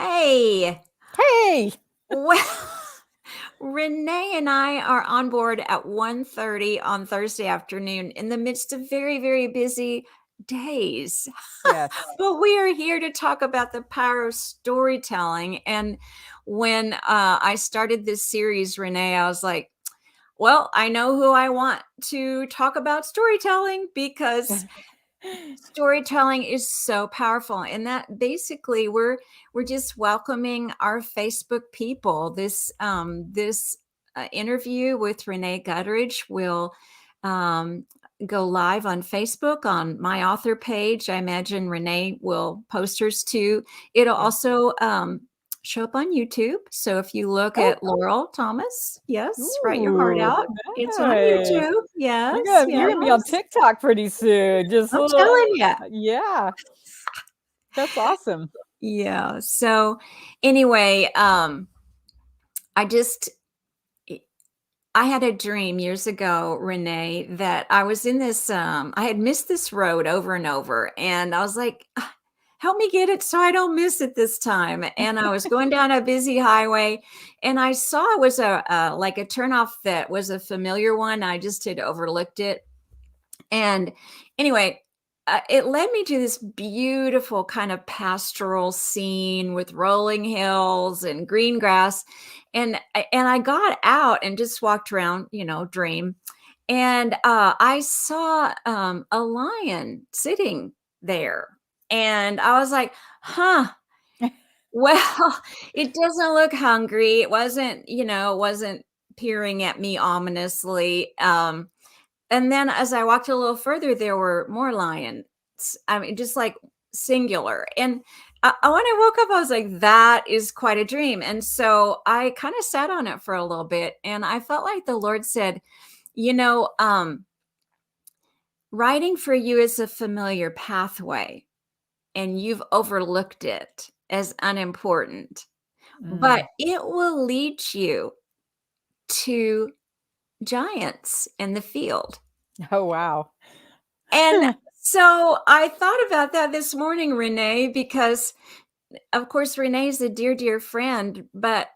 Hey, Hey. well, Renee and I are on board at 1:30 on Thursday afternoon in the midst of very, very busy days. Yes. But we are here to talk about the power of storytelling. And when I started this series, Renee, I was like, well, I know who I want to talk about storytelling because storytelling is so powerful, and that basically we're just welcoming our Facebook people. This interview with Rene Gutteridge will um, go live on Facebook on my author page. I imagine Renee will post hers too. It'll Yeah. also show up on YouTube. So if you look Oh, at Laurel Thomas, yes, write your heart ooh, out. It's on nice. YouTube. You're Yes, gonna yes. you're gonna be on TikTok pretty soon. Just I'm little, telling you. yeah, that's awesome. Yeah. So anyway, I just I had a dream years ago, Renee, that I was in this I had missed this road over and over, and I was like, "Ah, help me get it so I don't miss it this time." And I was going down a busy highway, and I saw it was a like a turnoff that was a familiar one. I just had overlooked it. And anyway, it led me to this beautiful kind of pastoral scene with rolling hills and green grass. And I got out and just walked around, dream. And I saw a lion sitting there. And I was like, huh, well, it doesn't look hungry. It wasn't peering at me ominously. And then as I walked a little further, there were more lions. I mean, just like singular. And when I woke up, I was like, that is quite a dream. And so I kind of sat on it for a little bit. And I felt like the Lord said, you know, writing for you is a familiar pathway, and you've overlooked it as unimportant, but Mm. it will lead you to giants in the field. Oh, wow. And so I thought about that this morning, Renee, because of course Renee's a dear, dear friend, but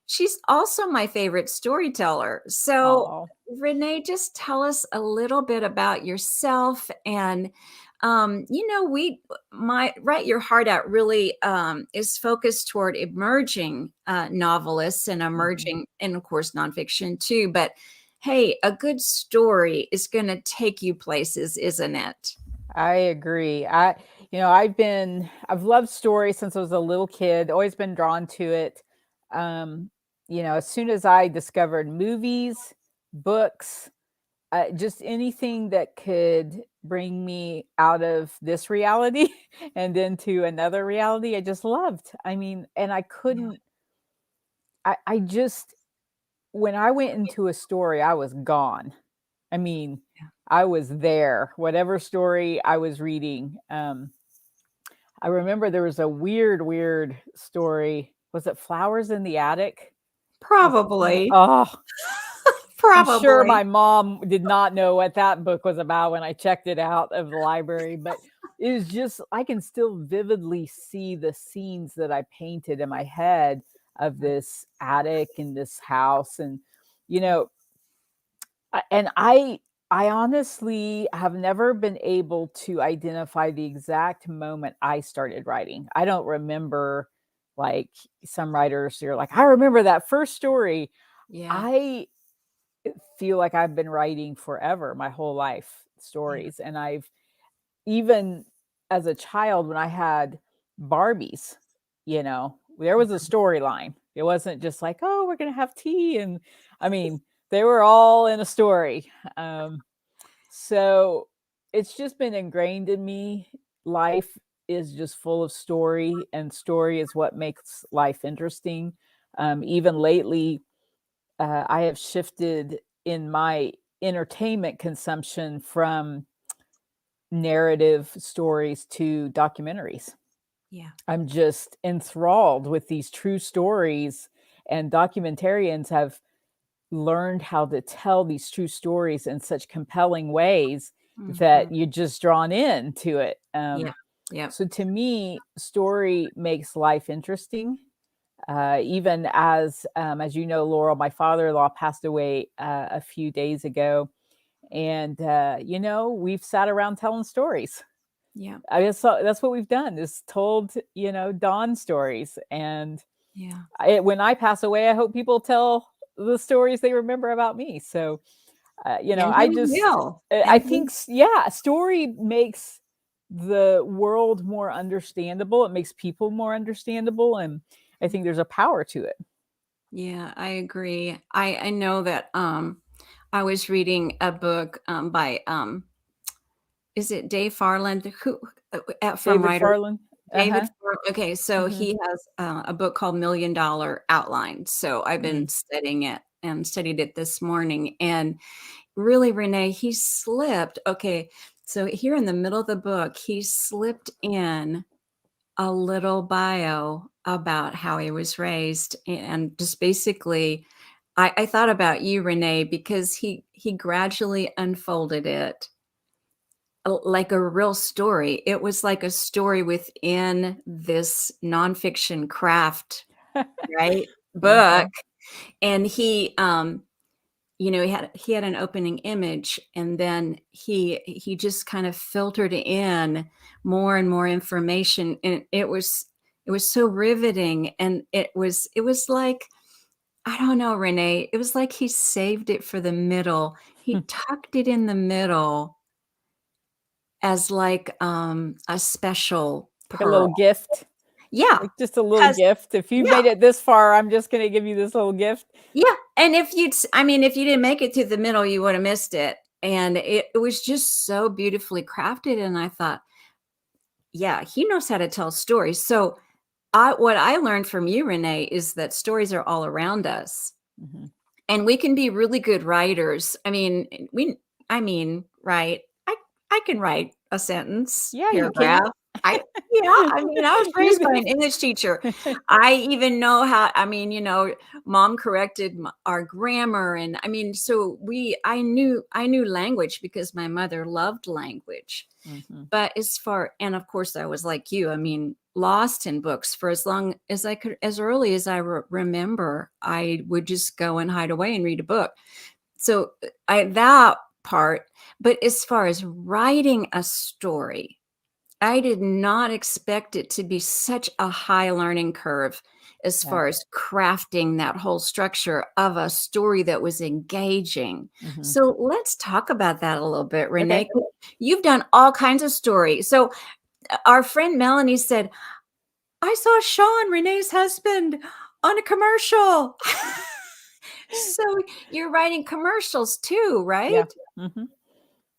she's also my favorite storyteller. So Oh, Renee, just tell us a little bit about yourself. And we my Write Your Heart Out really is focused toward emerging novelists and mhm. emerging, and of course nonfiction too. But hey, a good story is going to take you places, isn't it? I agree. I've loved stories since I was a little kid, always been drawn to it. Um, as soon as I discovered movies, books, just anything that could bring me out of this reality and into another reality, I just loved. I mean, and I Yeah. couldn't, I just, when I went into a story, I was gone. I mean, I was there, whatever story I was reading. I remember there was a weird story. Was it Flowers in the Attic? Was Probably. Oh, I'm sure Probably. my mom did not know what that book was about when I checked it out of the library, but it was just I can still vividly see the scenes that I painted in my head of this attic and this house. And you know, and I honestly have never been able to identify the exact moment I started writing. I don't remember, like some writers, you're like, I remember that first story. Yeah. I feel like I've been writing forever, my whole life, Yeah. stories. And I've even as a child, when I had Barbies, there was a storyline. It wasn't just like, oh, we're going to have tea. And I mean, they were all in a story. Um, so it's just been ingrained in me. Life is just full of story, and story is what makes life interesting. Even lately, I have shifted in my entertainment consumption from narrative stories to documentaries. Yeah. I'm just enthralled with these true stories, and documentarians have learned how to tell these true stories in such compelling ways that Mhm. you're just drawn into it. Yeah. Yep. So to me, story makes life interesting. Even as you know, Laurel, my father-in-law passed away a few days ago, and we've sat around telling stories. Yeah. I guess that's what we've done, is told Dawn stories. And Yeah. when I pass away, I hope people tell the stories they remember about me. So And I they just will. I And think, yeah, story makes the world more understandable. It makes people more understandable, and I think there's a power to it. yeah, I agree. I know that I was reading a book by is it Dave Farland who from David writer Farland. David Uh-huh. Farland. Okay, so Hmm. he has a book called Million Dollar Outline. So I've Mm. been studying it and studied it this morning. And really, Renee, he slipped. Okay, so here in the middle of the book, he slipped in a little bio about how he was raised, and just basically, I thought about you, Renee, because he gradually unfolded it like a real story. It was like a story within this nonfiction craft, right? Book. Uh-huh. And he had an opening image, and then he just kind of filtered in more and more information, and it was so riveting, and it was like, I don't know, Renee, it was like he saved it for the middle. He tucked it in the middle as like a special Like a little pearl. gift, Yeah, like just a little 'cause gift. If you've yeah. made it this far, I'm just going to give you this little gift. Yeah, and I mean, if you didn't make it to the middle, you would have missed it, and it was just so beautifully crafted, and I thought, "Yeah, he knows how to tell stories." So, what I learned from you, Renee, is that stories are all around us, Hmm. and we can be really good writers. Right? I can write a sentence, Yeah, you can. paragraph. I Yeah, I mean, I was You're raised by an English teacher. the I even know how, I mean, mom corrected our grammar, and I mean, so I knew language because my mother loved language. Hmm. But and of course I was like you, I mean, lost in books for as long as I could. As early as I remember, I would just go and hide away and read a book. So that part. But as far as writing a story, I did not expect it to be such a high learning curve as Yeah. far as crafting that whole structure of a story that was engaging. Hmm. So let's talk about that a little bit, Okay. Renee. You've done all kinds of stories. So our friend Melanie said, I saw Sean, Renee's husband, on a commercial. So you're writing commercials too, Yeah. right? Hmm.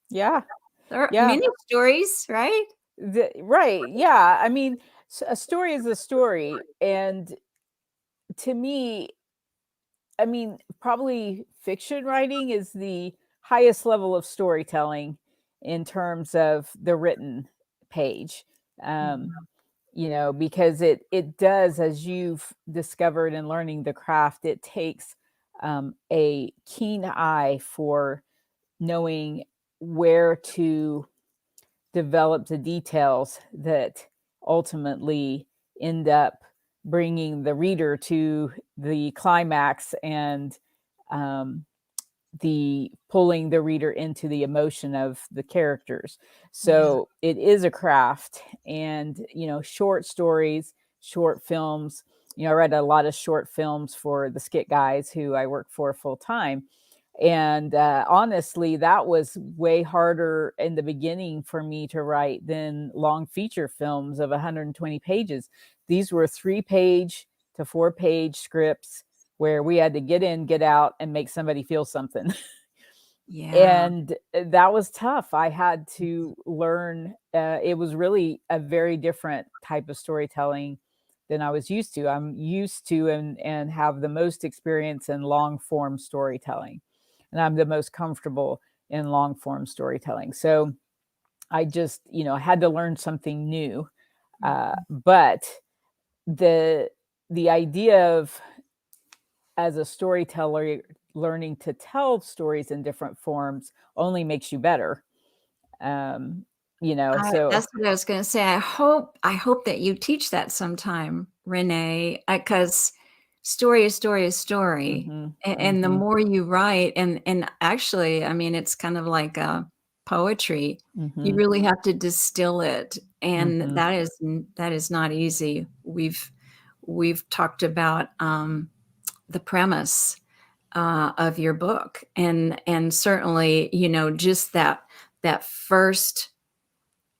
Yeah. There are Yeah. many stories, right? Right. Yeah. I mean, a story is a story. And to me, I mean, probably fiction writing is the highest level of storytelling in terms of the written page. Um, because it does, as you've discovered in learning the craft, it takes a keen eye for knowing where to develop the details that ultimately end up bringing the reader to the climax, and um, the pulling the reader into the emotion of the characters. Yeah. So it is a craft. And short stories, short films, I read a lot of short films for the skit guys who I work for full time. And honestly, that was way harder in the beginning for me to write than long feature films of 120 pages. These were 3-page to 4-page scripts where we had to get in, get out, and make somebody feel something. Yeah. And that was tough. I had to learn. It was really a very different type of storytelling than I was used to. I'm used to and have the most experience in long form storytelling, and I'm the most comfortable in long form storytelling. So I just, I had to learn something new. But the idea of, as a storyteller, learning to tell stories in different forms only makes you better. um, so. That's what I was gonna say. I hope that you teach that sometime, Renee, because story is story is story, Mhm, and the mhm, more you write, and actually, I mean, it's kind of like poetry. You mhm, really have to distill it, and mhm, that is not easy. We've talked about the premise of your book, and certainly, just that first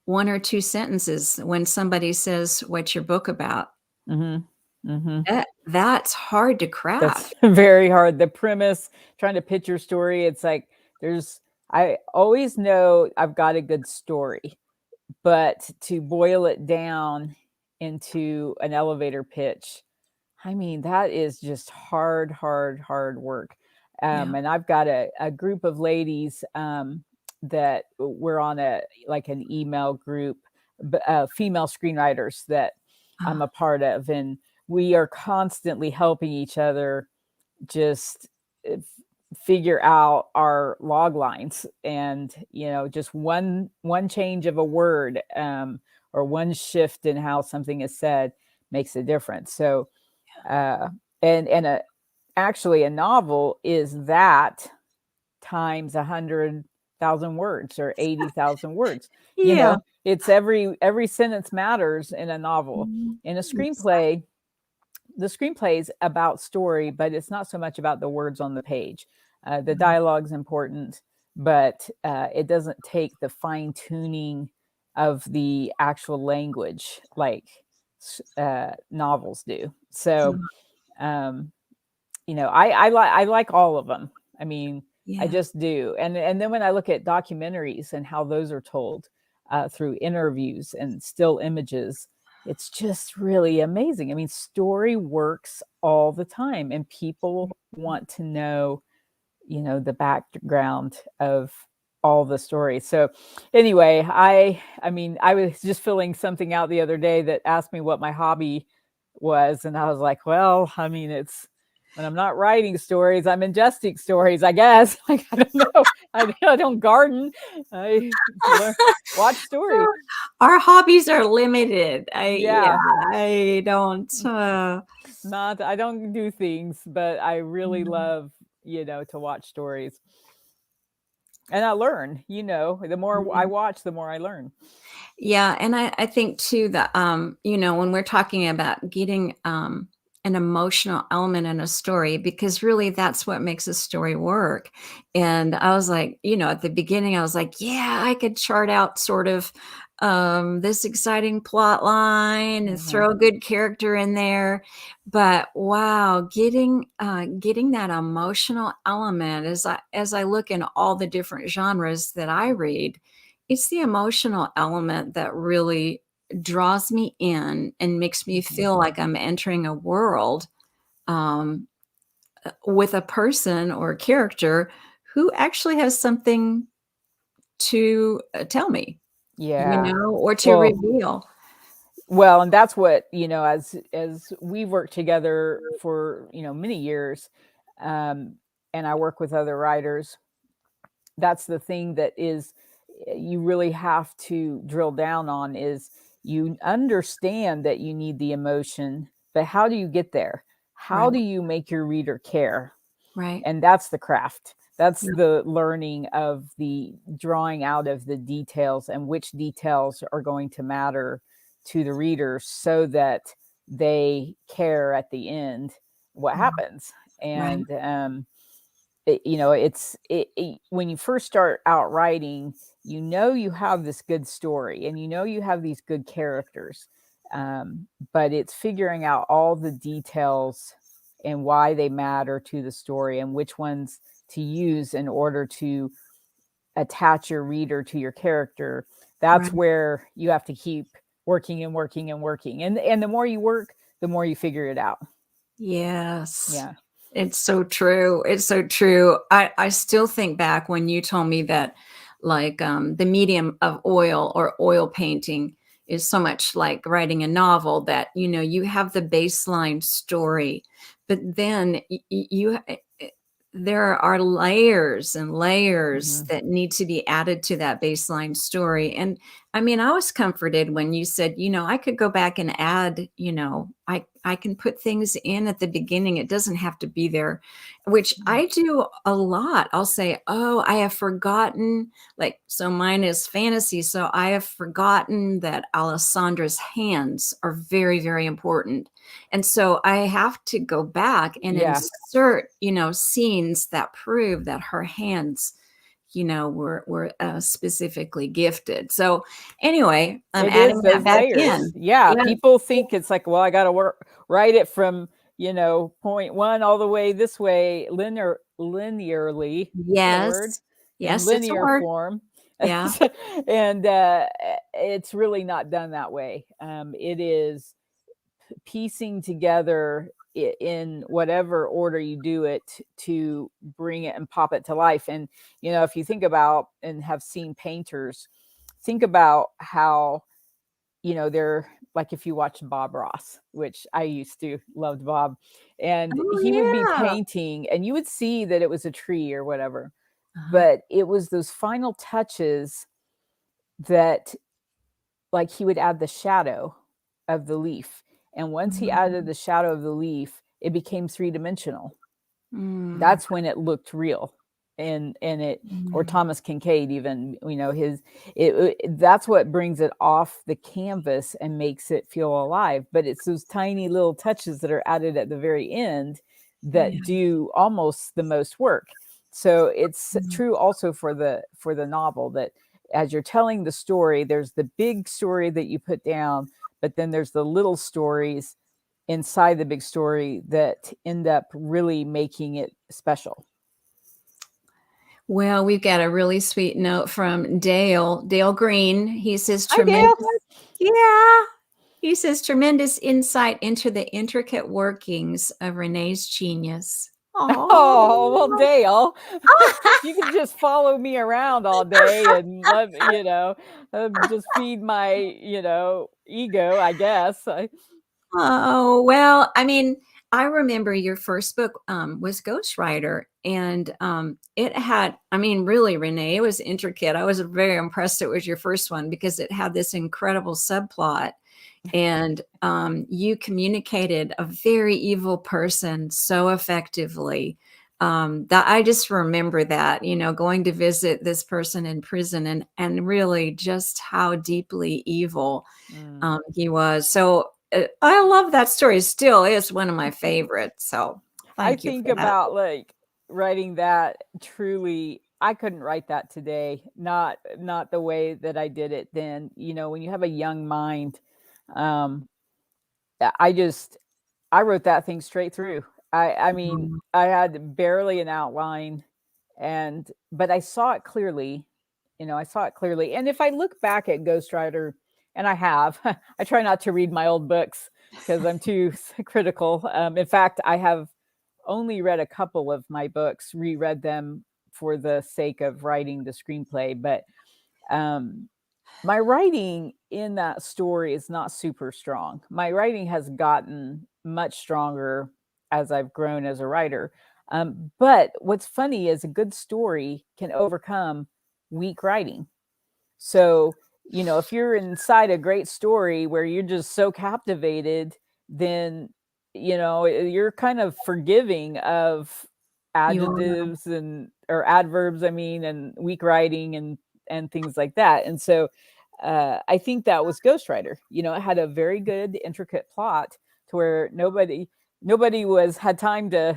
one or two sentences when somebody says, "What's your book about?" mhm, mhm. That's hard to That's craft. very hard. The premise, trying to pitch your story, it's like there's I always know I've got a good story, but to boil it down into an elevator pitch, I mean, that is just hard, hard, hard work. Yeah. And I've got a group of ladies that we're on like an email group, female screenwriters that I'm Ah, a part of, and we are constantly helping each other just uh, figure out our log lines, and just one change of a word, or one shift in how something is said makes a difference. So uh, actually a novel is that times 100,000 words or 80,000 words. yeah. It's every sentence matters in a novel. Mhm. In a It's screenplay, the screenplay is about story, but it's not so much about the words on the page. The dialogue's important, but it doesn't take the fine tuning of the actual language like novels do. So um, I like all of them. I mean, I yeah. just do. And then when I look at documentaries and how those are told through interviews and still images, it's just really amazing. I mean, story works all the time, and people want to know, the background of all the stories. So anyway, I mean, I was just filling something out the other day that asked me what my hobby was, and I was like, well, I mean, it's when I'm not writing stories, I'm ingesting stories, I guess. Like, I don't know. I don't garden. I learn, watch stories. Our hobbies are limited. Yeah, Yeah, I don't, not I don't do things, but I really mm, love, to watch stories. And I learn, the more I yeah. watch, the more I learn. Yeah, and I think too that, when we're talking about getting, an emotional element in a story, because really that's what makes a story work. And I was like, at the beginning, I was like, yeah, I could chart out sort of this exciting plot line and Mhm, throw a good character in there. But wow, getting that emotional element as I look in all the different genres that I read, it's the emotional element that really draws me in and makes me mhm. feel like I'm entering a world, um, with a person or a character who actually has something to, tell me, Yeah. or to Well reveal. and that's what, as we've worked together for, many years, um, and I work with other writers, that's the thing that is you really have to drill down on is you understand that you need the emotion, but how do you get there? How Right, do you make your reader care? right. And that's the craft. That's Yeah, the learning of the drawing out of the details and which details are going to matter to the reader so that they care at the end what mhm, happens. right, And when you first start out writing, you have this good story and you have these good characters, but it's figuring out all the details and why they matter to the story and which ones to use in order to attach your reader to your character. That's right. where you have to keep working and working and working, and the more you work, the more you figure it out. Yes. Yeah. It's so true. It's so true. I still think back when you told me that, like, the medium of oil or oil painting is so much like writing a novel that, you have the baseline story, but then there are layers and layers Hmm. that need to be added to that baseline story. And I mean, I was comforted when you said, I could go back and add, I can put things in at the beginning. It doesn't have to be there, which I do a lot. I'll say, oh, I have forgotten, like, so mine is fantasy. So I have forgotten that Alessandra's hands are very, very important. And so I have to go back and Yeah, insert, scenes that prove that her hands were specifically gifted. So anyway, I'm it is adding that those back layers. in. Yeah, Yeah. people think it's like, well, I got to write it from, point one all the way this way, linearly. Is that a word? Yes. In Yes, it's a linear word. form. Yeah. And it's really not done that way. It is piecing together in whatever order you do it to bring it and pop it to life. And if you think about and have seen painters, think about how they're like, if you watch Bob Ross, which I used to loved Bob, and Oh, he would be yeah. painting and you would see that it was a tree or whatever, Uh-huh. but it was those final touches that, like, he would add the shadow of the leaf. And once he added Mhm. the shadow of the leaf, it became three-dimensional. Mm. That's when it looked real. And it, or Mm. Thomas Kincaid, even, his, that's what brings it off the canvas and makes it feel alive. But it's those tiny little touches that are added at the very end Yeah. that do almost the most work. So it's Mm. true also for the novel, that as you're telling the story, there's the big story that you put down, but then there's the little stories inside the big story that end up really making it special. Well, we've got a really sweet note from Dale Green. He says, Hi, Dale. tremendous. Yeah. He says, tremendous insight into the intricate workings of Renee's genius. Oh, well, Oh. Dale, you can just follow me around all day and let me, just feed my, ego, I guess. Oh, well, I mean, I remember your first book was Ghostwriter, and it had, I mean, really, Renee, it was intricate. I was very impressed it was your first one because it had this incredible subplot, and you communicated a very evil person so effectively. That I just remember that, going to visit this person in prison and really just how deeply evil Mm. he was. So I love that story. It still is one of my favorites. So I thank you think for that. about, like, writing that. Truly, I couldn't write that today. Not the way that I did it then. When you have a young mind, um, I just I wrote that thing straight through. I mean, Mm. I had barely an outline, and but I saw it clearly. I saw it clearly. And if I look back at Ghostwriter, and I have, I try not to read my old books because I'm too critical. In fact, I have only read a couple of my books, reread them for the sake of writing the screenplay. But um, my writing in that story is not super strong. My writing has gotten much stronger as I've grown as a writer. But what's funny is a good story can overcome weak writing. So, if you're inside a great story where you're just so captivated, then, you're kind of forgiving of You are. adjectives and or adverbs, I mean, and weak writing and things like that. And so I think that was Ghostwriter. It had a very good, intricate plot to where nobody was had time to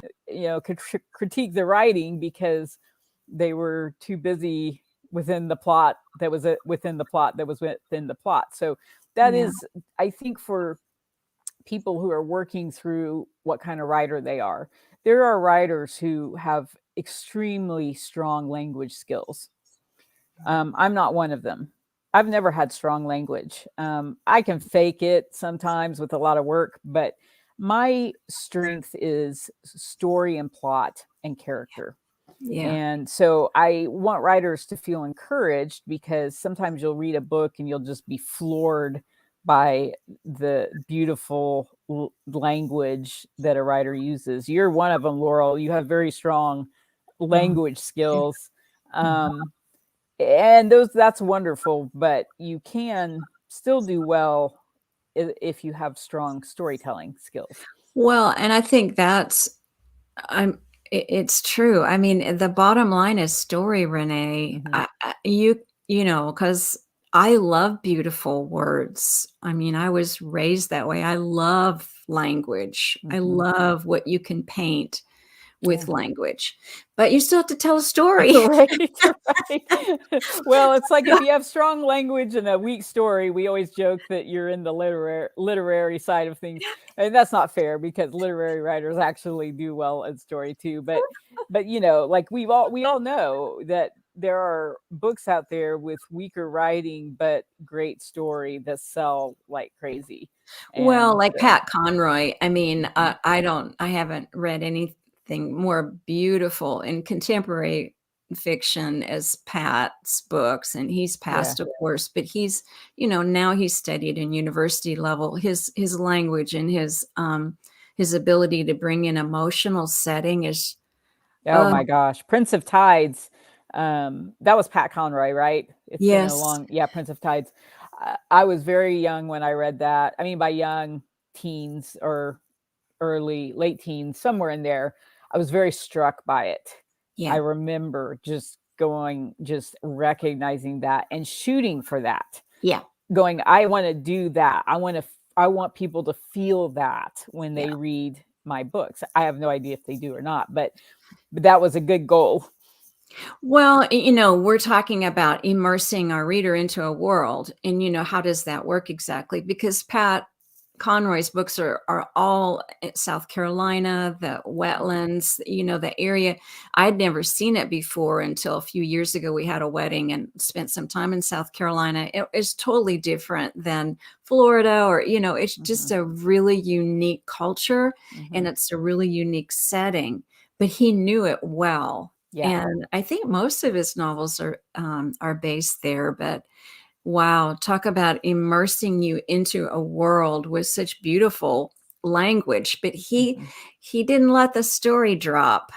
critique the writing because they were too busy within the plot that was within the plot that was within the plot. So that Yeah. is, I think, for people who are working through what kind of writer they are. There are writers who have extremely strong language skills. I'm not one of them. I've never had strong language. I can fake it sometimes with a lot of work, but my strength is story and plot and character. Yeah. And so I want writers to feel encouraged, because sometimes you'll read a book and you'll just be floored by the beautiful language that a writer uses. You're one of them, Laurel. You have very strong Oh, language thank skills. you. Um, And those that's wonderful, but you can still do well if you have strong storytelling skills. Well, and I think that's I'm it's true. I mean, the bottom line is story, Renee. Hmm. You know, because I love beautiful words. I mean, I was raised that way. I love language. I Hmm. love what you can paint with Yeah. language, but you still have to tell a story. Right, right. Well, it's like if you have strong language and a weak story, we always joke that you're in the literary side of things, and that's not fair because literary writers actually do well at story too. But like we all know that there are books out there with weaker writing but great story that sell like crazy, Well, and like Pat Conroy, I mean, mhm, I haven't read anything more beautiful in contemporary fiction as Pat's books, and he's yeah. passed, of course, but he's, now he's studied in university level. His language and his ability to bring in emotional setting is, Oh oh, my gosh, Prince of Tides. That was Pat Conroy, right? It's been a yes, long, yeah, Prince of Tides. I was very young when I read that. I mean, by young, teens or late teens, somewhere in there. I was very struck by it. I yeah, remember just recognizing that and shooting for that. yeah, Going, I want to do that. I want people to feel that when yeah. they read my books. I have no idea if they do or not, but that was a good goal. Well, we're talking about immersing our reader into a world. And, how does that work exactly? Because Pat Conroy's books are all in South Carolina, the wetlands, the area. I'd never seen it before until a few years ago. We had a wedding and spent some time in South Carolina. It's totally different than Florida, or, it's Mm-hmm. just a really unique culture Mm-hmm. and it's a really unique setting. But he knew it well, Yeah. and I think most of his novels are based there, but wow, talk about immersing you into a world with such beautiful language, but he Mm-hmm. he didn't let the story drop.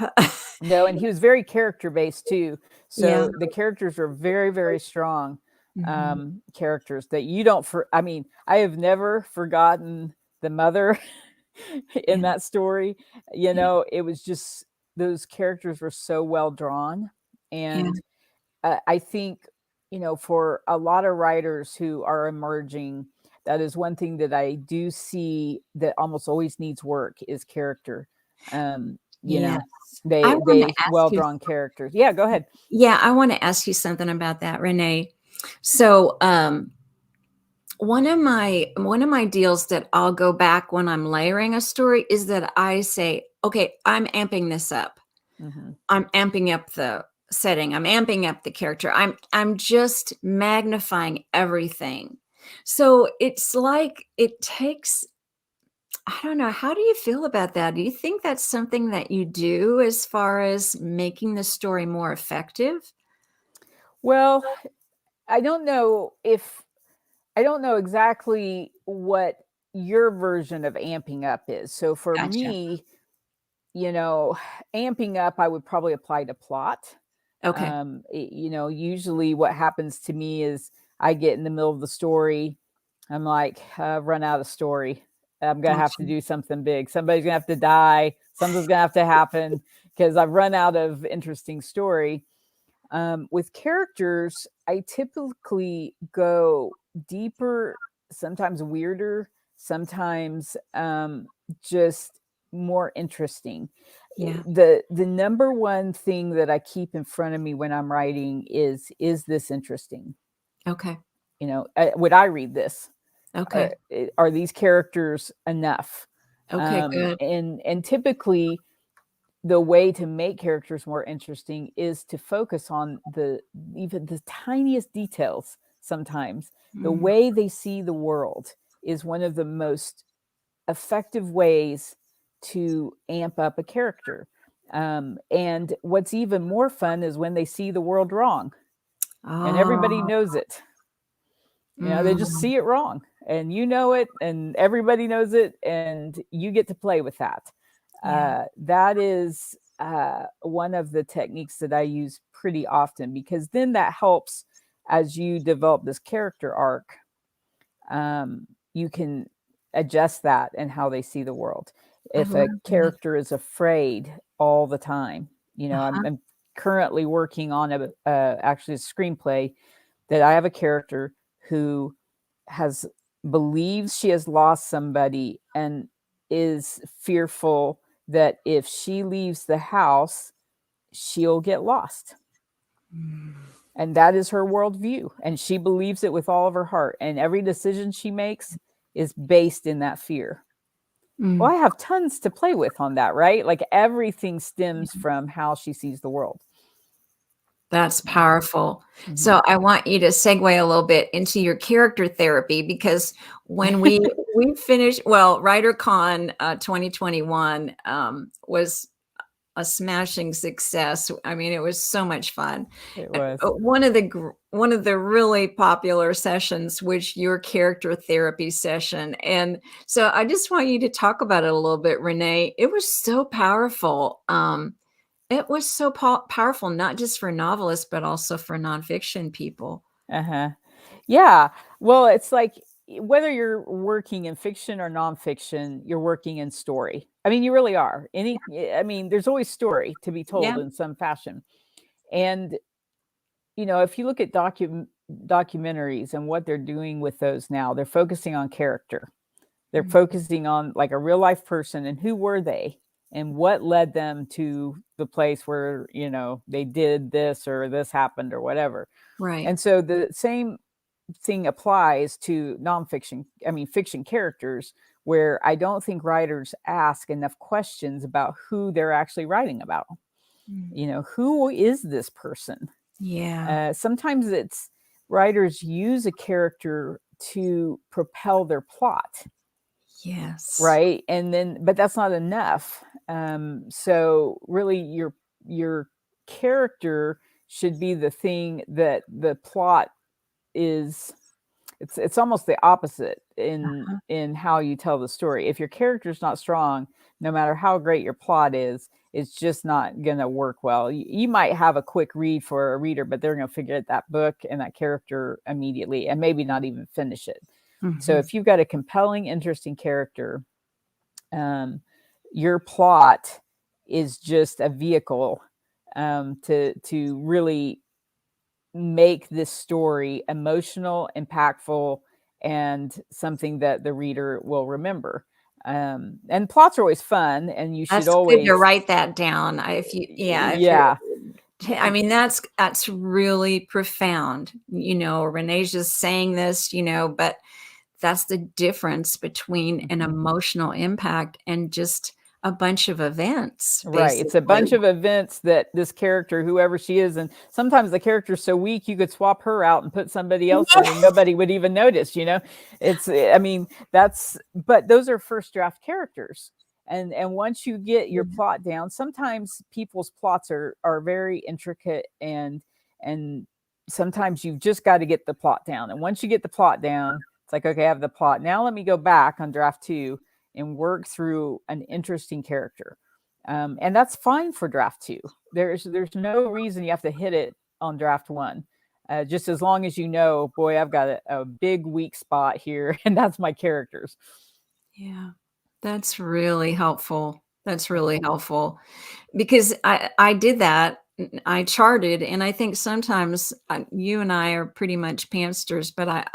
No, and he was very character based too. Yeah. So the characters are very, very strong Mhm. characters that you don't. I mean, I have never forgotten the mother in Yeah, that story. yeah, It was just those characters were so well drawn, yeah, and I think for a lot of writers who are emerging, that is one thing that I do see that almost always needs work is character. Um, you yes. know, I wanna they ask well you drawn characters. Yeah, go ahead. Yeah, I wanna ask you something about that, Renee. So, one of my deals that I'll go back when I'm layering a story is that I say, "Okay, I'm amping this up. Hmm. I'm amping up the setting. I'm amping up the character. I'm just magnifying everything." So, it's like it takes I don't know, how do you feel about that? Do you think that's something that you do as far as making the story more effective? Well, I don't know if I don't know exactly what your version of amping up is. So for Gotcha. me, you know, amping up, I would probably apply to plot. Okay. Usually what happens to me is I get in the middle of the story. I'm like, I've run out of story. I'm going to have Gotcha. to do something big. Somebody's going to have to die. Something's going to have to happen because I've run out of interesting story. With characters, I typically go deeper, sometimes weirder, sometimes just more interesting. Yeah. The number one thing that I keep in front of me when I'm writing is this interesting? Okay. Would I read this? Okay. Are these characters enough? Okay, good. And typically the way to make characters more interesting is to focus on the even the tiniest details. Sometimes the Mm. way they see the world is one of the most effective ways to amp up a character. And what's even more fun is when they see the world wrong and everybody Oh, knows it. They just mm, see it wrong and you know it and everybody knows it and you get to play with that. yeah. That is one of the techniques that I use pretty often, because then that helps as you develop this character arc. You can adjust that and how they see the world. I If love a that. character is afraid all the time, Uh-huh. I'm currently working on actually a screenplay that I have a character who has believes she has lost somebody and is fearful that if she leaves the house, she'll get lost. Mm. And that is her worldview. And she believes it with all of her heart. And every decision she makes is based in that fear. Well, Mm. I have tons to play with on that, right? Like everything stems from how she sees the world. That's Yeah. powerful. Mm-hmm. So I want you to segue a little bit into your character therapy, because when we finished, well, WriterCon 2021 was a smashing success. I mean, it was so much fun. It was. One of the really popular sessions was your character therapy session, and so I just want you to talk about it a little bit, Renee. It was so powerful. It was so powerful, not just for novelists, but also for nonfiction people. Uh-huh. Yeah. Well, it's like whether you're working in fiction or nonfiction, you're working in story. I mean, you really are. I mean, there's always story to be Yeah, told in some fashion. And if you look at documentaries and what they're doing with those now, they're focusing on character. They're mm, focusing on like a real life person and who were they and what led them to the place where, they did this or this happened or whatever. right. And so the same thing applies to nonfiction, I mean, fiction characters, where I don't think writers ask enough questions about who they're actually writing about. Mm, Who is this person? yeah. Sometimes it's writers use a character to propel their plot, Yes. right? And then, but that's not enough. So really, your character should be the thing that the plot is. It's almost the opposite Uh-huh. in how you tell the story. If your character's not strong, no matter how great your plot is, it's just not going to work well. You might have a quick read for a reader, but they're going to forget that book and that character immediately and maybe not even finish it. So Mhm. if you've got a compelling, interesting character, um, your plot is just a vehicle to really make this story emotional, impactful, and something that the reader will remember. And plots are always fun, and you should That's good to always, write that down. If you, yeah, if you're, yeah, I mean, that's really profound. Renee's just saying this, but that's the difference between an mhm. emotional impact and just a bunch of events, Right. It's a basically. bunch of events that this character, whoever she is, and sometimes the character's so weak you could swap her out and put somebody else in and nobody would even notice. I mean, but those are first draft characters. And once you get your plot down, sometimes people's plots are very intricate and sometimes you've just got to get the plot down. And once you get the plot down, it's like, okay, I have the plot. Now let me go back on draft 2 and work through an interesting character, and that's fine for draft 2. There's no reason you have to hit it on draft 1. Just as long as boy, I've got a big weak spot here, and that's my characters. Yeah, that's really helpful. That's Yeah. really helpful, because I did that. I charted, and I think sometimes you and I are pretty much pantsters, but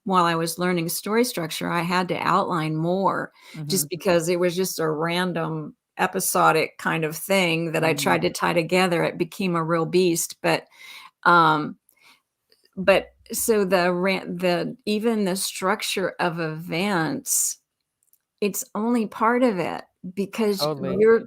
while I was learning story structure, I had to outline more, Mm-hmm. just because it was just a random episodic kind of thing that I Mm-hmm. tried to tie together. It became a real beast, um, but so the even the structure of events, it's only part of it, because Totally. your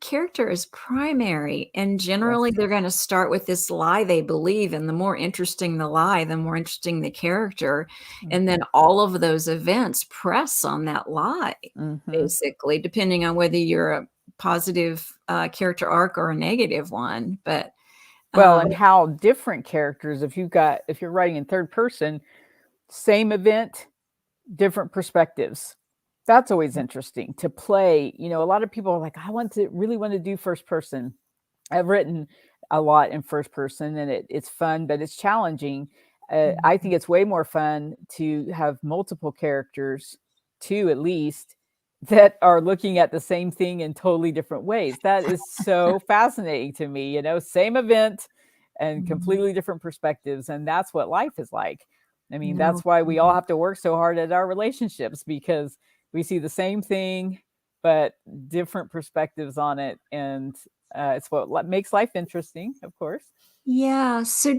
character is primary, and generally Yes. they're gonna start with this lie they believe, and the more interesting the lie, the more interesting the character, and Mm-hmm. then all of those events press on that lie, Mm-hmm. basically, depending on whether you're a positive, character arc or a negative one, but, Well, um and how different characters, if you're writing in third person, same event, different perspectives. That's always interesting to play. A lot of people are like, I really want to do first person. I've written a lot in first person, and it's fun, but it's challenging. I Mhm. think it's way more fun to have multiple characters, two at least, that are looking at the same thing in totally different ways. That is so fascinating to me. Same event and Mhm. completely different perspectives. And that's what life is like. I mean, No. that's why we all Mhm. have to work so hard at our relationships, because we see the same thing, but different perspectives on it. And it's what makes life interesting, of course. Yeah, so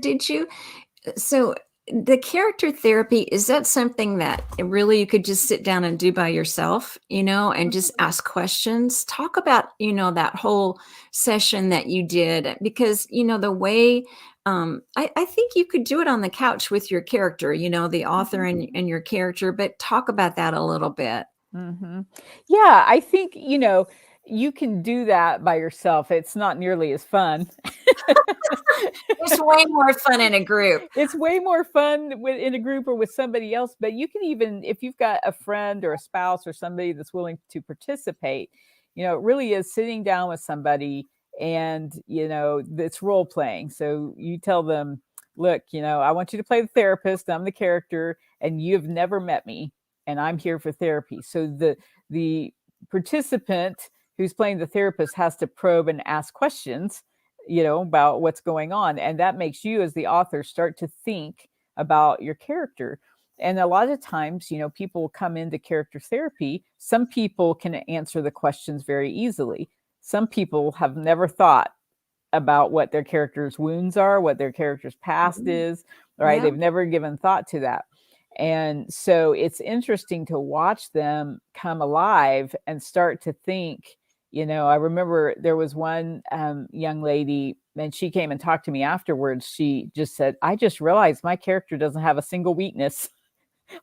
the character therapy, is that something that really you could just sit down and do by yourself, and just ask questions? Talk about, that whole session that you did, because, the way I think you could do it on the couch with your character, the author Mhm. and your character, but talk about that a little bit. Mhm. Yeah, I think, you can do that by yourself. It's not nearly as fun. It's way more fun in a group. It's way more fun in a group or with somebody else, but you can even, if you've got a friend or a spouse or somebody that's willing to participate, it really is sitting down with somebody, and, it's role playing. So you tell them, look, I want you to play the therapist. I'm the character, and you've never met me, and I'm here for therapy. So the participant who's playing the therapist has to probe and ask questions, about what's going on. And that makes you, as the author, start to think about your character. And a lot of times, people come into character therapy. Some people can answer the questions very easily. Some people have never thought about what their character's wounds are, what their character's past Mhm. is, right? Yeah. They've never given thought to that. And so it's interesting to watch them come alive and start to think. I remember there was one young lady, and she came and talked to me afterwards. She just said, I just realized my character doesn't have a single weakness.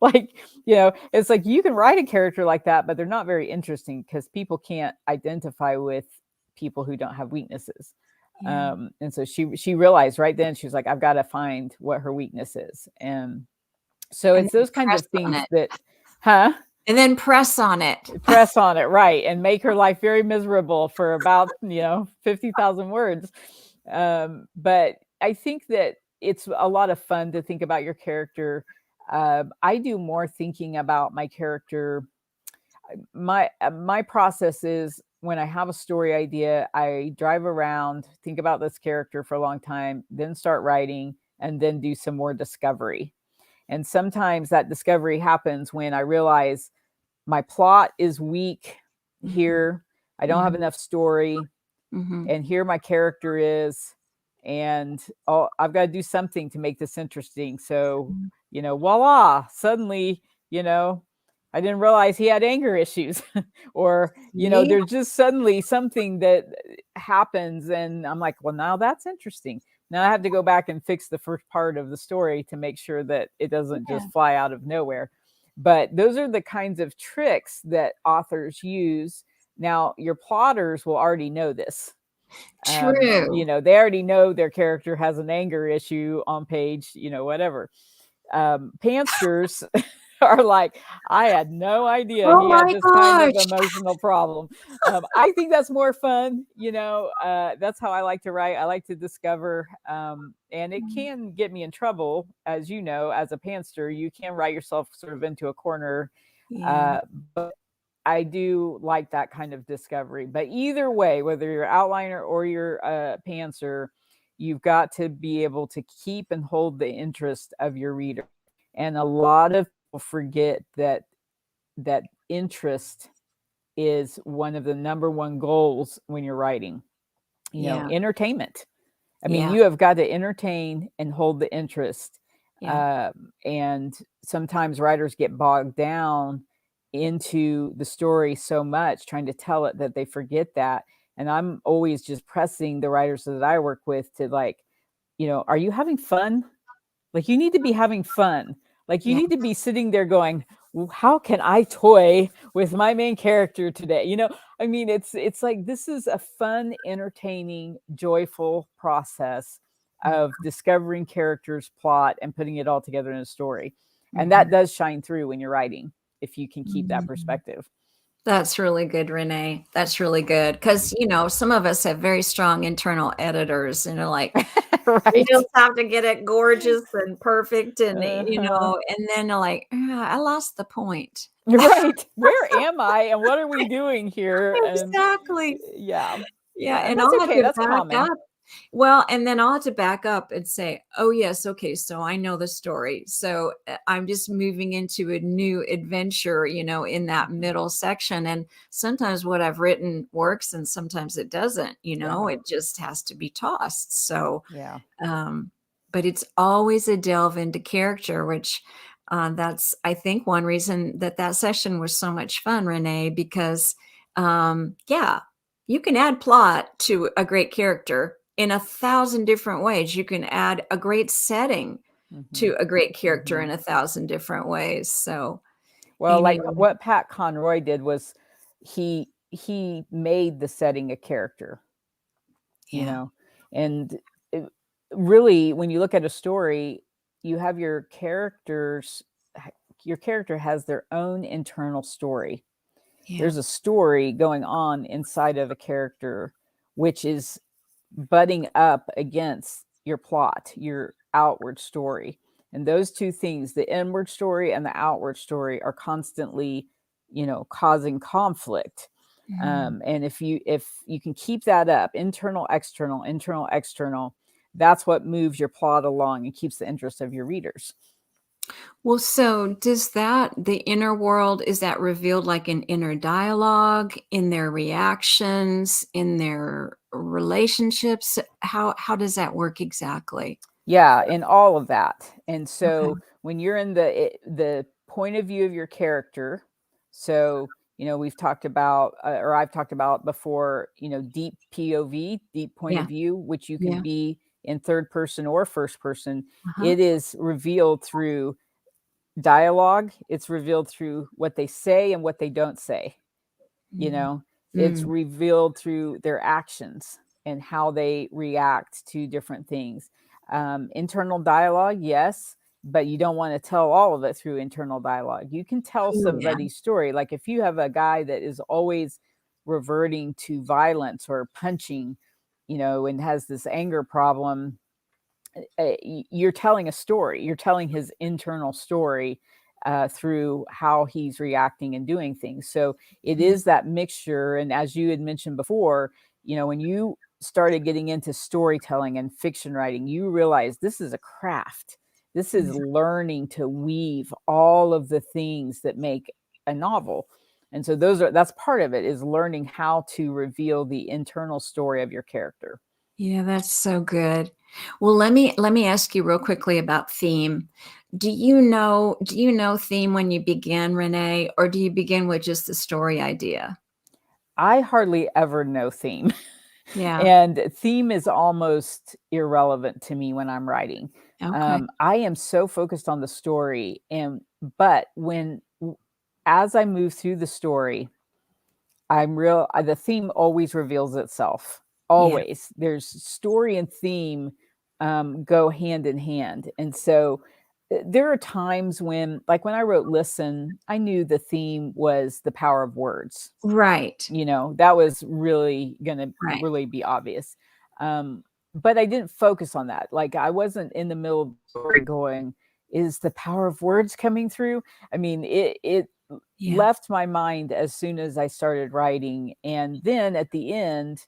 Like, it's like you can write a character like that, but they're not very interesting because people can't identify with people who don't have weaknesses. Yeah. And so she realized right then, she was like, I've got to find what her weakness is. And so And it's then those kinds press of on things it. that, huh? And then press on it. Press on it, right, and make her life very miserable for about 50,000 words. But I think that it's a lot of fun to think about your character. I do more thinking about my character. My process is, when I have a story idea, I drive around, think about this character for a long time, then start writing, and then do some more discovery. And sometimes that discovery happens when I realize my plot is weak Mhm. here. I don't have Mhm. enough story, Mhm. and here my character is, and I've got to do something to make this interesting. So, Mhm. voila, suddenly, you know, I didn't realize he had anger issues, or, Yeah. there's just suddenly something that happens, and I'm like, well, now that's interesting. Now I have to go back and fix the first part of the story to make sure that it doesn't Yeah. just fly out of nowhere. But those are the kinds of tricks that authors use. Now, your plotters will already know this. True. They already know their character has an anger issue on page, whatever. Pantsters are like, I had no idea Oh he had my this kind of gosh. emotional problem. I think that's more fun. That's how I like to write. I like to discover, and it Mm. can get me in trouble, as you know, as a pantster. You can write yourself sort of into a corner, Yeah. but I do like that kind of discovery. But either way, whether you're outliner or you're a pantser, you've got to be able to keep and hold the interest of your reader. And a lot of people forget that interest is one of the number one goals when you're writing. Yeah. Entertainment. I mean, Yeah. you have got to entertain and hold the interest. Yeah. And sometimes writers get bogged down into the story so much, trying to tell it, that they forget that. And I'm always just pressing the writers that I work with to, like, are you having fun? Like, you need to be having fun. Like, you Yeah. need to be sitting there going, "Well, how can I toy with my main character today?" I mean, it's like, this is a fun, entertaining, joyful process of discovering characters, plot, and putting it all together in a story. And Mhm. that does shine through when you're writing, if you can keep that Mhm. perspective. That's really good, Renee. That's really good because some of us have very strong internal editors and are like, we Right. just have to get it gorgeous and perfect Uh-huh. and then they're like, "Ah, I lost the point." Right. Where am I and what are we doing here? And Exactly. yeah. Yeah, Yeah, and and that's I'll have okay. to That's back common. up. Well, and then I'll have to back up and say, "Oh, yes, okay, so I know the story. So, I'm just moving into a new adventure, in that Mhm. middle section." And sometimes what I've written works and sometimes it doesn't, Yeah. it just has to be tossed. So, Yeah. um, but it's always a delve into character, which that's, I think, one reason that that session was so much fun, Renee, because yeah, you can add plot to a great character in 1,000 different ways. You can add a great setting Mhm. to a great character in Mhm. 1,000 different ways. So Well, like anyway, what Pat Conroy did was he made the setting a character, you yeah, know, and it, really, when you look at a story, you have your characters. Your character has their own internal story. yeah. There's a story going on inside of a character, which is butting up against your plot, your outward story. And those two things, the inward story and the outward story, are constantly, causing conflict. Mm. And if you can keep that up, internal, external, that's what moves your plot along and keeps the interest of your readers. Well, so does the inner world, is that revealed like in inner dialogue, in their reactions, in their relationships? How does that work exactly? Yeah, and all of that. And Okay. so when you're in the point of view of your character, so we've talked about, or I've talked about before, deep POV, deep point Yeah. of view, which you can Yeah. be in third person or first person. Uh-huh. It is revealed through dialogue. It's revealed through what they say and what they don't say. you Mm. know it's Mm. revealed through their actions and how they react to different things. Internal dialogue, yes, but you don't want to tell all of it through internal dialogue. You can tell Oh, yeah. somebody's story, like if you have a guy that is always reverting to violence or punching, and has this anger problem. You're telling a story. You're telling his internal story through how he's reacting and doing things. So it Yeah. is that mixture. And as you had mentioned before, when you started getting into storytelling and fiction writing, you realize this is a craft. This is Yeah. learning to weave all of the things that make a novel. And so that's part of it, is learning how to reveal the internal story of your character. Yeah, that's so good. Well, let me ask you real quickly about theme. Do you know theme when you begin, Renee, or do you begin with just the story idea? I hardly ever know theme. Yeah. And theme is almost irrelevant to me when I'm writing. Okay. I am so focused on the story, and but as I move through the story, the theme always reveals itself. Yeah. Always. There's story and theme go hand in hand. And so there are times when, like when I wrote Listen, I knew the theme was the power of words. Right. That was really gonna Right. really be obvious. Um, but I didn't focus on that. Like, I wasn't in the middle of the story going, "Is the power of words coming through?" I mean, it Yeah. left my mind as soon as I started writing, and then at the end,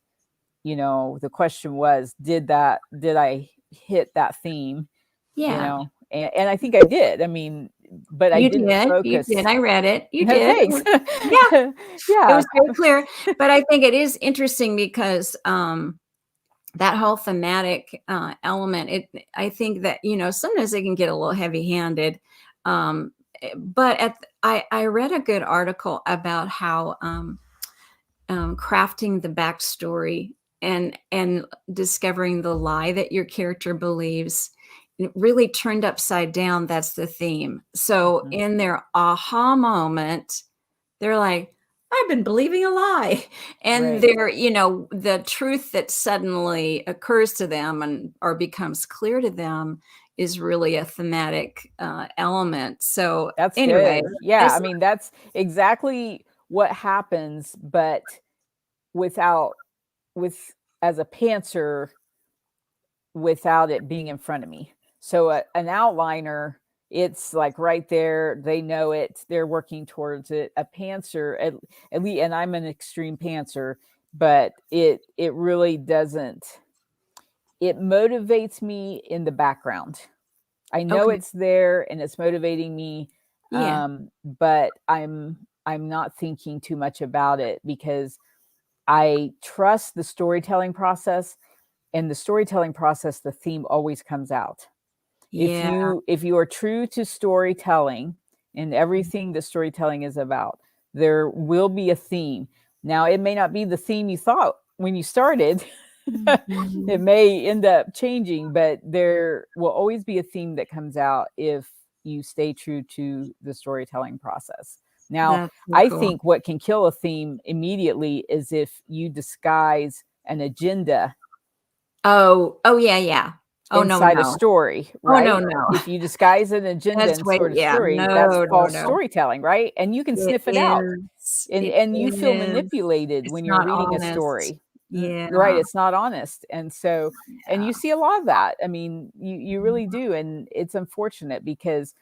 the question was, did I hit that theme? Yeah. And I think I did. I mean, but I You didn't did. You did. focus. I read it. You did. It Thanks. was yeah, it Yeah. was very clear. But I think it is interesting because, that whole thematic, element, I think that, sometimes they can get a little heavy-handed, but I read a good article about how, crafting the backstory and discovering the lie that your character believes, it really turned upside down, that's the theme. So Mhm. in their aha moment, they're like, "I've been believing a lie." And Right. the truth that suddenly occurs to them and or becomes clear to them is really a thematic, element. So That's anyway, good. Yeah, I it's mean, that's exactly what happens, but without with as a pantser without it being in front of me. So an outliner, it's like right there. They know it. They're working towards it. A pantser, at least, and I'm an extreme pantser, but it really doesn't. It motivates me in the background. I know Okay. it's there and it's motivating me, Yeah. but I'm not thinking too much about it because I trust the storytelling process. And the storytelling process, the theme always comes out. Yeah. If you are true to storytelling and everything that storytelling is about, there will be a theme. Now, it may not be the theme you thought when you started. It Mhm. may end up changing, but there will always be a theme that comes out if you stay true to the storytelling process. Now, That's so I cool. think what can kill a theme immediately is if you disguise an agenda Oh, oh, yeah, yeah. Oh, no, inside a no. story, Oh, no, right? no. If you disguise an agenda That's in way sort of yeah. story, that's No, no, false no. storytelling, right? And you can It sniff it out. is. And It and you feel is. manipulated It's when you're not reading a honest. story. Yeah. Right, it's not honest. And so and Yeah. you see a lot of that. I mean, you really do, and it's unfortunate because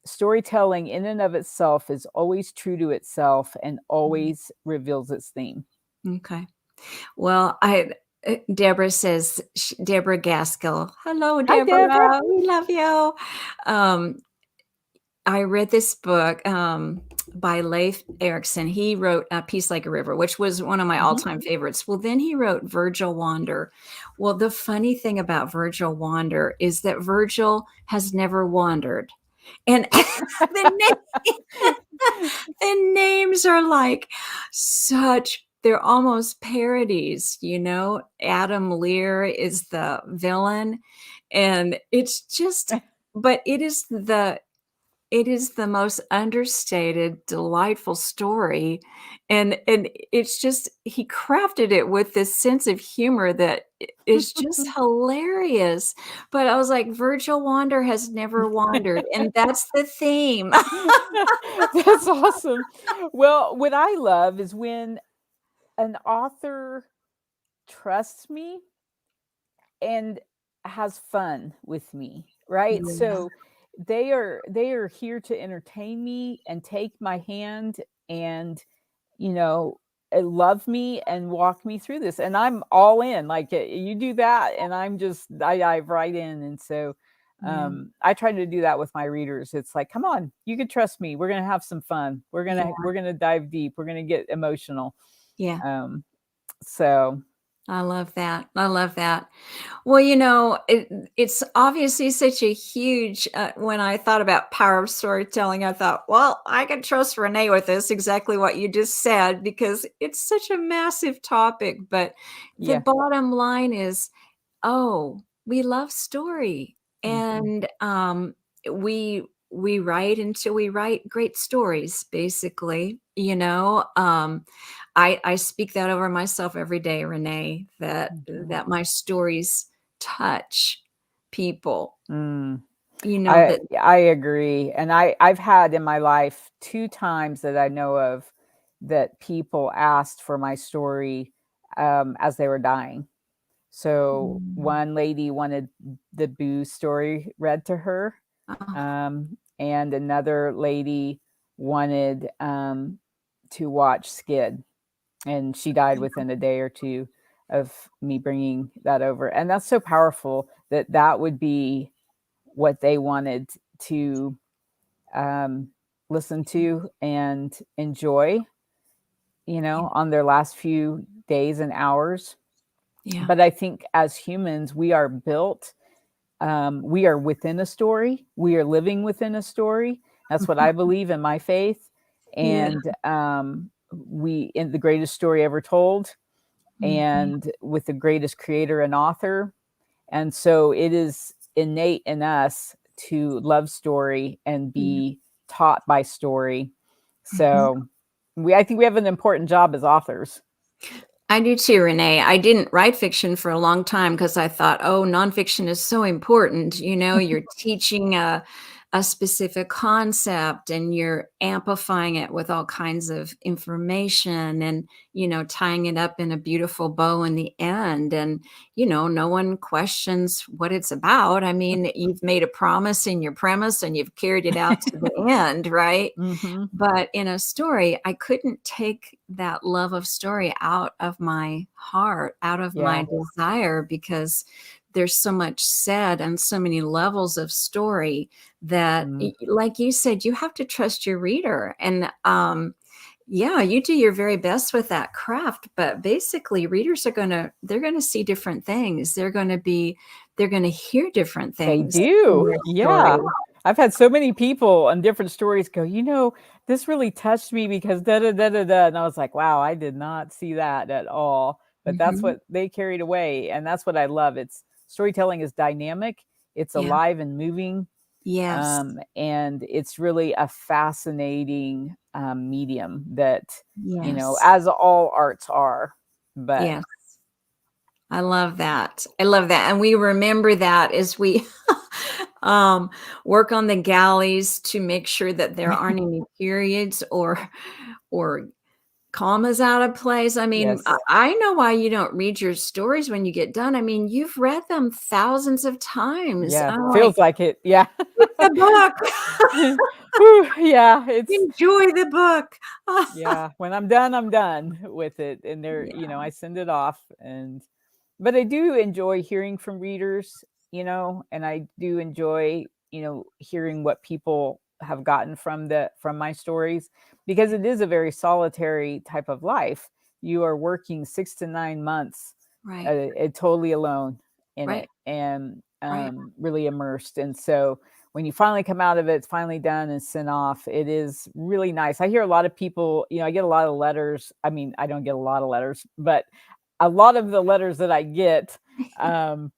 storytelling in and of itself is always true to itself and Mhm. always reveals its theme. Okay. Well, I Deborah says Deborah Gaskell. Hello, Hi, Deborah. Deborah. We love you. Um, I read this book by Leif Erikson. He wrote Peace Like a River, which was one of my Mhm. all-time favorites. Well, then he wrote Virgil Wander. Well, the funny thing about Virgil Wander is that Virgil has never wandered. And the the names are like such they're almost parodies, you know? Adam Lear is the villain, and it's just but it is the most understated, delightful story, and it's just he crafted it with this sense of humor that is just hilarious, but I was like, "Virgil Wander has never wandered," and that's the theme. That's awesome. Well, what I love is when an author trusts me and has fun with me, right? Yeah, So they are here to entertain me and take my hand and you know love me and walk me through this, and I'm all in. Like you do that and I dive right in. And so yeah, I try to do that with my readers. It's like, come on, you can trust me, we're gonna have some fun, yeah, we're gonna dive deep, we're gonna get emotional. yeah. um so I love that. I love that. Well, you know, it's obviously such a huge when I thought about power of storytelling, I thought, well, I can trust Renee with this, exactly what you just said, because it's such a massive topic. But the yeah. bottom line is, oh, we love story, Hmm. and we write until we write great stories, basically, you know. I speak that over myself every day, Renee, Hmm. that my stories touch people, Mm. you know, that I agree, and I've had in my life 2 times that I know of that people asked for my story, as they were dying. So, mm, one lady wanted the Boo story read to her, oh, and another lady wanted, to watch Skid, and she died within a day or 2 of me bringing that over, and that's so powerful that that would be what they wanted to um, listen to and enjoy, on their last few days and hours. yeah, But I think as humans, we are built, we are within a story, we are living within a story. That's what I believe in my faith. yeah, And we, in the greatest story ever told, mhm, and with the greatest creator and author. And so it is innate in us to love story and yeah, be taught by story. mhm. So I think we have an important job as authors. I do too, Renee. I didn't write fiction for a long time because I thought, oh, nonfiction is so important. You know, you're teaching a specific concept and you're amplifying it with all kinds of information and, tying it up in a beautiful bow in the end. And, no one questions what it's about. I mean, you've made a promise in your premise and you've carried it out to the end, right? Mm-hmm. But in a story, I couldn't take that love of story out of my heart, out of my Yeah. desire, because there's so much said and so many levels of story that, Mm. like you said, you have to trust your reader. And yeah, you do your very best with that craft, but basically readers they're going to see different things. They're going to hear different They things in do. your story. Yeah. I've had so many people on different stories go, this really touched me because da da da da da. And I was like, wow, I did not see that at all. But that's Mhm. what they carried away. And that's what I love. It's storytelling is dynamic, it's Yeah. alive and moving. Yes. And it's really a fascinating medium that, Yes. as all arts are. But Yes. I love that. I love that. And we remember that as we um, work on the galleys to make sure that there aren't any periods or commas out of place. I mean, I yes, I know why you don't read your stories when you get done. I mean, you've read them thousands of times. yeah, I'm like, feels like it. Yeah. "Read the book. Whew, yeah, it's Enjoy the book." yeah, when I'm done with it, and there, Yeah, I send it off. And but I do enjoy hearing from readers, and I do enjoy, hearing what people have gotten from my stories, because yeah, it is a very solitary type of life. You are working 6 to 9 months, right, totally alone in right, it, and right. really immersed. And so when you finally come out of it, it's finally done and sent off. It is really nice. I hear a lot of people, I get a lot of letters. I mean, I don't get a lot of letters, but a lot of the letters that I get um,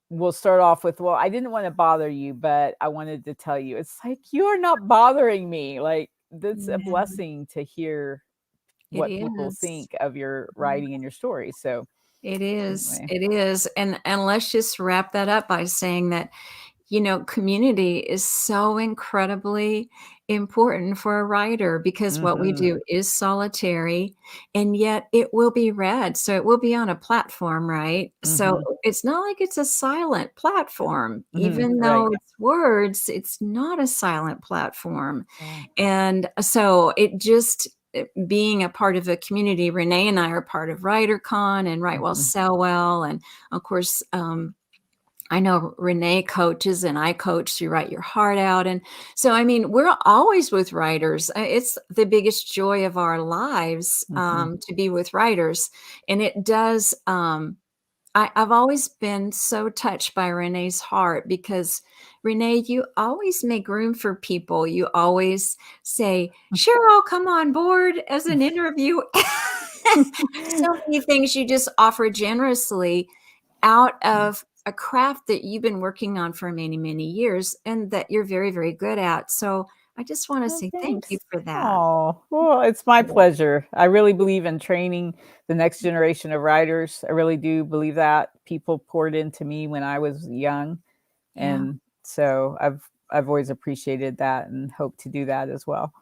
will start off with, "Well, I didn't want to bother you, but I wanted to tell you." It's like, you are not bothering me. Like, that's a Yeah, blessing to hear it what people is. think of your Yeah. writing and your story. So, It is. anyway. It is. And let's just wrap that up by saying that, community is so incredibly important for a writer because what we Mhm. do is solitary and yet it will be read. So it will be on a platform, right? So Mhm. it's not like it's a silent platform. Mhm. Even though Right. it's words, it's not a silent platform. Yeah. And so being a part of a community, Renee and I are part of WriterCon and Write Well, Mhm. Sell Well. And of course, I know Renee coaches and I coach through Write Your Heart Out. And so, I mean, we're always with writers. It's the biggest joy of our lives Mhm. to be with writers. And it does, I've always been so touched by Renee's heart because Renee, you always make room for people. You always say, sure, I'll come on board as an interview. So many things you just offer generously out of a craft that you've been working on for many, many years and that you're very, very good at. So I just want to Oh, say thank you thanks. for that. Oh, well, it's my pleasure. I really believe in training the next generation of writers. I really do believe that. People poured into me when I was young, Yeah. and so I've always appreciated that and hope to do that as well.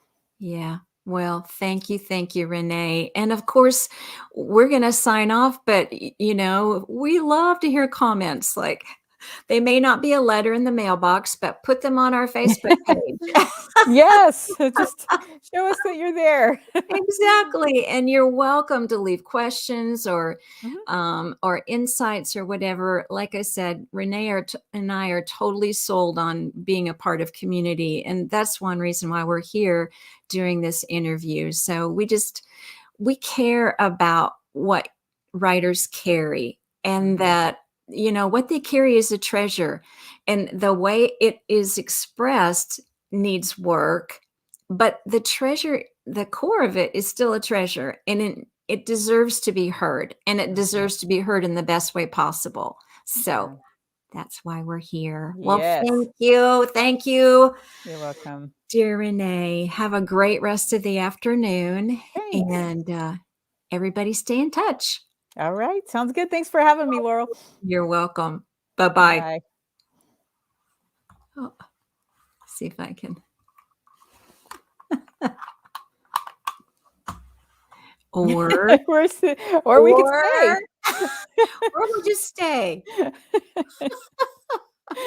Yeah. Well, thank you, Renee. And of course, we're going to sign off, but we love to hear comments. Like they may not be a letter in the mailbox, but put them on our Facebook page. Yes, just show us that you're there. Exactly, and you're welcome to leave questions Mhm. or insights or whatever. Like I said, and I are totally sold on being a part of community, and that's one reason why we're here doing this interview. So we care about what writers carry and Mhm. that what they carry is a treasure and the way it is expressed needs work, but the core of it is still a treasure and it deserves to be heard and it Mhm. deserves to be heard in the best way possible. So Yeah. that's why we're here. Well, Yes. thank you, You're welcome. dear Renee. Have a great rest of the afternoon Thanks. and everybody stay in touch. All right. Sounds good. Thanks for having me, Laurel. You're welcome. Bye-bye. Bye. Oh. see if I can. Or Or we could or stay. or we'll just stay.